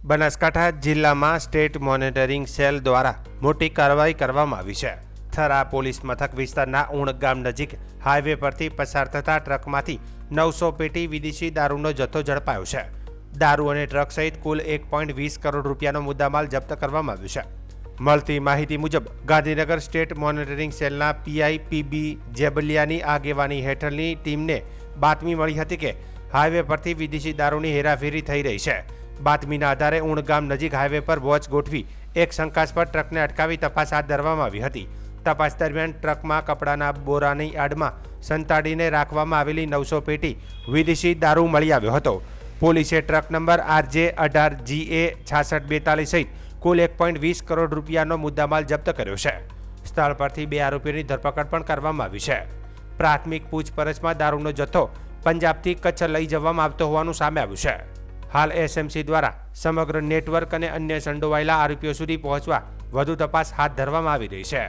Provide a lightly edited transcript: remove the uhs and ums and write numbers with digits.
બનાસકાંઠા જિલ્લામાં state monitoring cell દ્વારા મોટી કાર્યવાહી કરવામાં આવી છે. થરા પોલીસ મથક વિસ્તારના ઉણ ગામ નજીક હાઈવે પરથી પસાર થતા ટ્રકમાંથી 900 પેટી વિદેશી દારૂનો જથ્થો ઝડપાયો છે. દારૂ અને ટ્રક સહિત કુલ 1.20 કરોડ રૂપિયાનો મુદ્દામાલ જપ્ત કરવામાં આવ્યો છે. મળતી માહિતી મુજબ ગાંધીનગર સ્ટેટ મોનિટરિંગ સેલના પીઆઈ પીબી જેબલિયાની આગેવાની હેઠળની ટીમને બાતમી મળી હતી કે હાઈવે પરથી વિદેશી દારૂની હેરાફેરી થઈ રહી છે. બાતમીના આધારે ઉણ ગામ નજીક હાઈવે પર વોચ ગોઠવી એક શંકાસ્પદ ટ્રકને અટકાવી તપાસ હાથ ધરવામાં આવી હતી. તપાસ દરમિયાન ટ્રકમાં કપડાના બોરાની આડમાં સંતાડીને રાખવામાં આવેલી 900 પેટી વિદેશી દારૂ મળી આવ્યો હતો. પોલીસે ટ્રક નંબર RJ18GA6642 સહિત કુલ 1.20 કરોડ રૂપિયાનો મુદ્દામાલ જપ્ત કર્યો છે. સ્થળ પરથી 2 આરોપીઓની ધરપકડ પણ કરવામાં આવી છે. પ્રાથમિક પૂછપરછમાં દારૂનો જથ્થો પંજાબથી કચ્છ લઈ જવામાં આવતો હોવાનું સામે આવ્યું છે. હાલ એસએમસી દ્વારા સમગ્ર નેટવર્ક અને અન્ય સંડોવાયેલા આરોપીઓ સુધી પહોંચવા વધુ તપાસ હાથ ધરવામાં આવી રહી છે.